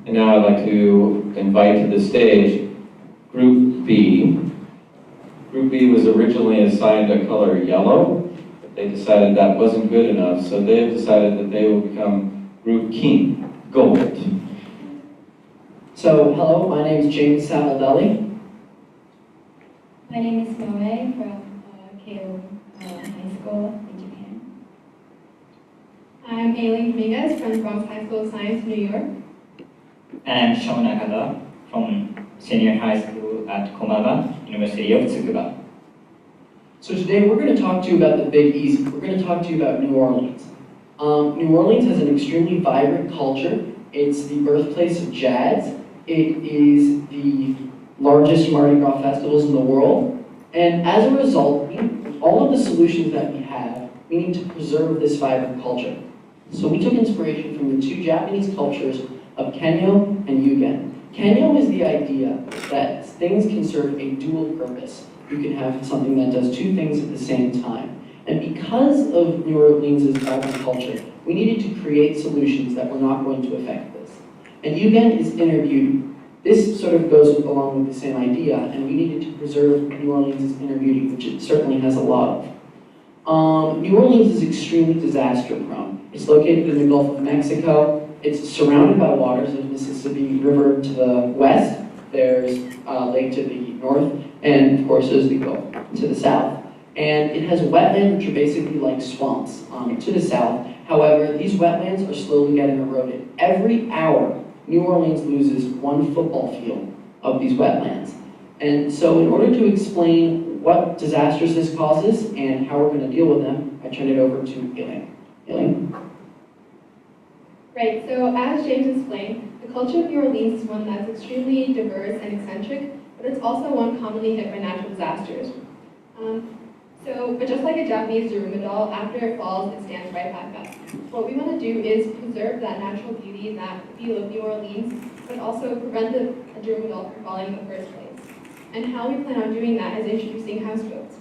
And now I'd like to invite to the stage Group B. Group B was originally assigned a color yellow, but they decided that wasn't good enough, so they've decided that they will become Group King, Gold. So, hello, my name is James Samaldelli. My name is Moe from Keio High School in Japan. I'm Aileen Dominguez from Bronx High School of Science, New York. And Sean Nakada from Senior High School at Komaga, University of Tsukuba. So today we're going to talk to you about the Big Easy. We're going to talk to you about New Orleans. New Orleans has an extremely vibrant culture. It's the birthplace of jazz. It is the largest Mardi Gras festivals in the world. And as a result, all of the solutions that we have, we need to preserve this vibrant culture. So we took inspiration from the two Japanese cultures of Kenyo and Yugen. Kenyo is the idea that things can serve a dual purpose. You can have something that does two things at the same time. And because of New Orleans' vibrant culture, we needed to create solutions that were not going to affect this. And Yugen is inner beauty. This sort of goes along with the same idea, and we needed to preserve New Orleans' inner beauty, which it certainly has a lot of. New Orleans is extremely disaster prone. It's located in the Gulf of Mexico. It's surrounded by waters. There's Mississippi River to the west, there's Lake to the north, and of course there's the Gulf to the south. And it has wetlands, which are basically like swamps to the south. However, these wetlands are slowly getting eroded. Every hour, New Orleans loses one football field of these wetlands. And so in order to explain what disasters this causes and how we're going to deal with them, I turn it over to Aileen. Aileen? Right, so as James explained, the culture of New Orleans is one that's extremely diverse and eccentric, but it's also one commonly hit by natural disasters. But just like a Japanese Daruma doll, after it falls, it stands right back up. What we want to do is preserve that natural beauty, that feel of New Orleans, but also prevent the Daruma doll from falling in the first place. And how we plan on doing that is introducing houseboats.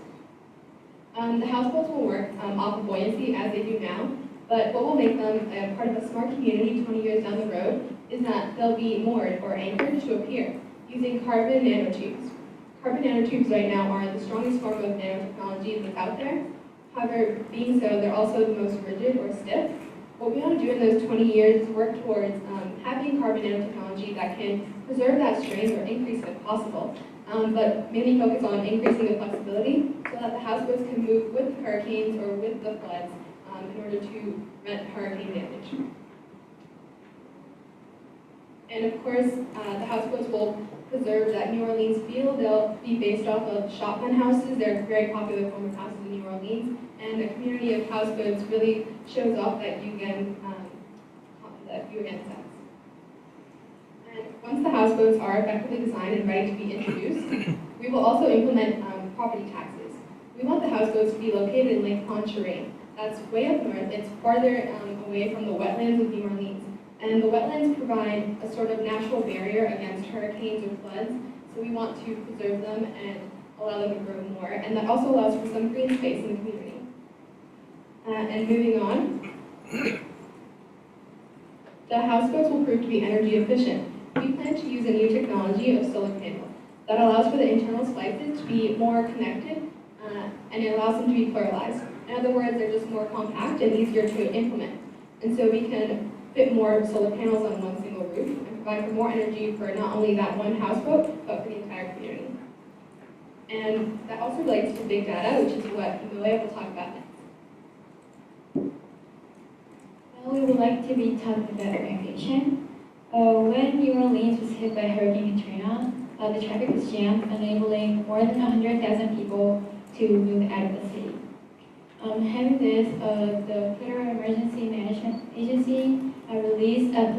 The houseboats will work off of buoyancy as they do now, but what will make them a part of a smart community 20 years down the road is that they'll be moored or anchored to a pier using carbon nanotubes. Carbon nanotubes right now are the strongest form of nanotechnology that's out there. However, being so, they're also the most rigid or stiff. What we want to do in those 20 years is work towards having carbon nanotechnology that can preserve that strength or increase it if possible, but mainly focus on increasing the flexibility so that the houseboats can move with the hurricanes or with the floods in order to prevent hurricane damage. And of course, the houseboats will preserve that New Orleans feel. They'll be based off of shotgun houses. They're a very popular form of houses in New Orleans. And a community of houseboats really shows off that Yugen sense. And once the houseboats are effectively designed and ready to be introduced, we will also implement property taxes. We want the houseboats to be located in Lake Pontchartrain. That's way up north. It's farther away from the wetlands of New Orleans. And the wetlands provide a sort of natural barrier against hurricanes or floods, so we want to preserve them and allow them to grow more. And that also allows for some green space in the community. And moving on, the houseboats will prove to be energy efficient. We plan to use a new technology of solar panels that allows for the internal splices to be more connected, and it allows them to be pluralized. In other words, they're just more compact and easier to implement. And so we can fit more solar panels on one single roof and provide for more energy for not only that one houseboat, but for the entire community. And that also relates to big data, which is what Moe will talk about next. Well, we would like to be talking about evacuation. When New Orleans was hit by Hurricane Katrina, the traffic was jammed, enabling more than 100,000 people to move out of the city. Having this, the Federal Emergency Management Agency released a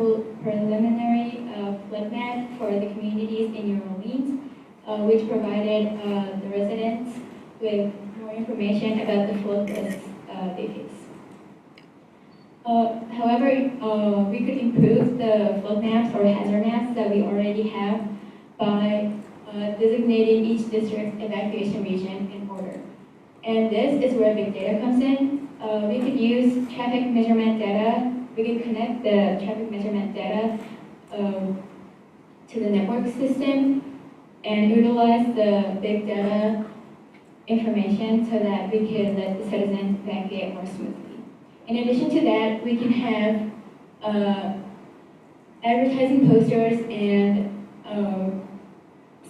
preliminary flood map for the communities in New Orleans, which provided the residents with more information about the flood risks they face. However, we could improve the flood maps or hazard maps that we already have by designating each district's evacuation region in order. And this is where big data comes in. We could use traffic measurement data. We can connect the traffic measurement data to the network system and utilize the big data information so that we can let the citizens evacuate more smoothly. In addition to that, we can have advertising posters and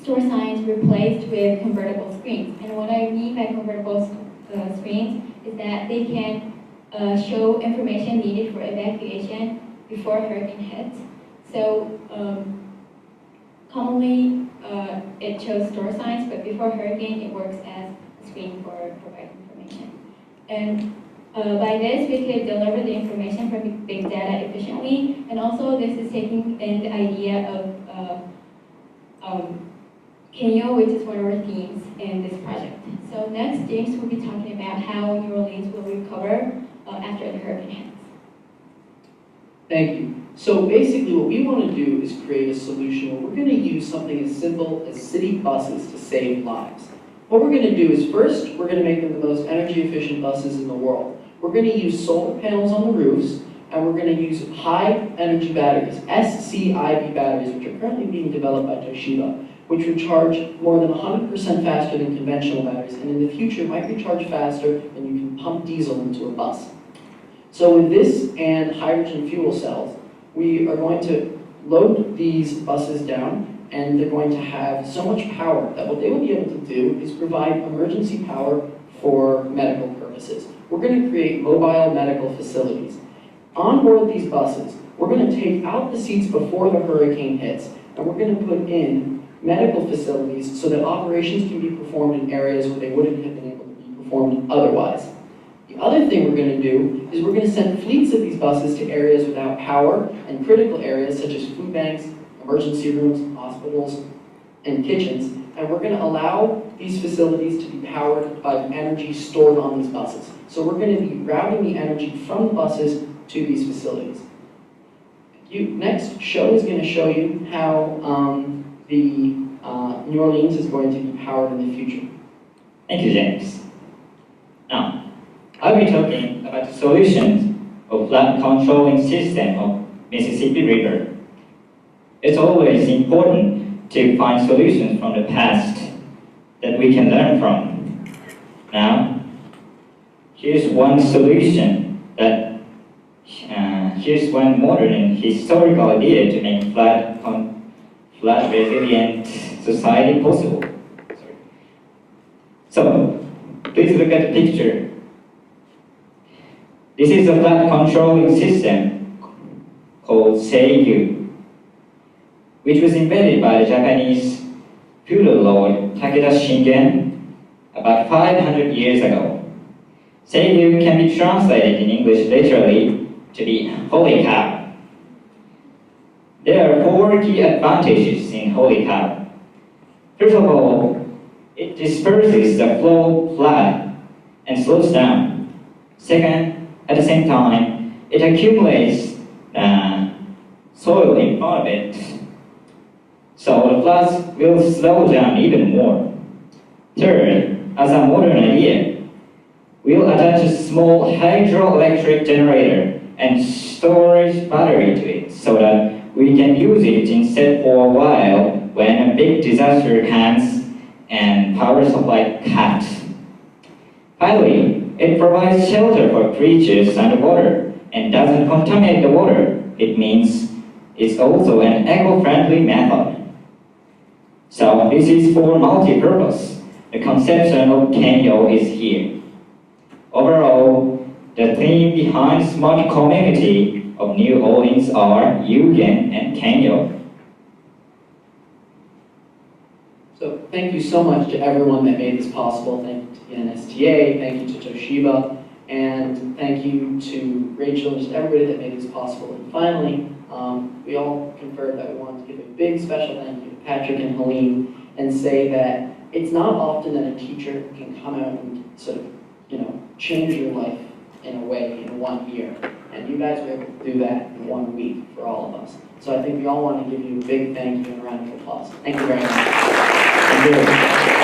store signs replaced with convertible screens. And what I mean by convertible screens is that they can show information needed for evacuation before a hurricane hits. So commonly it shows store signs, but before hurricane it works as a screen for providing information. And by this we could deliver the information from big data efficiently, and also this is taking in the idea of Kenyo, which is one of our themes in this project. So next, James will be talking about how New Orleans will recover after the hurricane hits. Thank you. So basically what we want to do is create a solution where we're going to use something as simple as city buses to save lives. What we're going to do is first, we're going to make them the most energy efficient buses in the world. We're going to use solar panels on the roofs, and we're going to use high energy batteries, SCIB batteries, which are currently being developed by Toshiba, which would charge more than 100% faster than conventional batteries, and in the future might recharge faster than you can pump diesel into a bus. So with this and hydrogen fuel cells, we are going to load these buses down, and they're going to have so much power that what they will be able to do is provide emergency power for medical purposes. We're going to create mobile medical facilities. On board these buses, we're going to take out the seats before the hurricane hits, and we're going to put in medical facilities so that operations can be performed in areas where they wouldn't have been able to be performed otherwise. The other thing we're going to do is we're going to send fleets of these buses to areas without power and critical areas such as food banks, emergency rooms, hospitals, and kitchens, and we're going to allow these facilities to be powered by the energy stored on these buses. So we're going to be routing the energy from the buses to these facilities. Next show is going to show you how New Orleans is going to be powered in the future. Thank you, James. Now, I'll be talking about the solutions of flood controlling system of Mississippi River. It's always important to find solutions from the past that we can learn from. Now, here's one solution that, here's one modern and historical idea to make flood resilient society possible. So, please look at the picture. This is a flood controlling system called Seiyu, which was invented by the Japanese feudal lord Takeda Shingen about 500 years ago. Seiyu can be translated in English literally to be holy cow. There are 4 key advantages in holy cow. First of all, it disperses the flow of flood and slows down. Second, at the same time, it accumulates soil in front of it, so the floods will slow down even more. Third, as a modern idea, we'll attach a small hydroelectric generator and storage battery to it so that we can use it instead for a while when a big disaster comes and power supply cuts. Finally, it provides shelter for creatures underwater and doesn't contaminate the water. It means it's also an eco-friendly method. So this is for multi-purpose. The conception of Kenyo is here. Overall, the theme behind smart community of New Orleans are Yugen and Kenyo. So thank you so much to everyone that made this possible. Thank you to the NSTA, thank you to Toshiba, and thank you to Rachel and just everybody that made this possible. And finally, we all conferred that we wanted to give a big special thank you to Patrick and Helene and say that it's not often that a teacher can come out and sort of, change your life in a way in 1 year. And you guys were able to do that in 1 week for all of us. So I think we all want to give you a big thank you and a round of applause. Thank you very much. Thank you.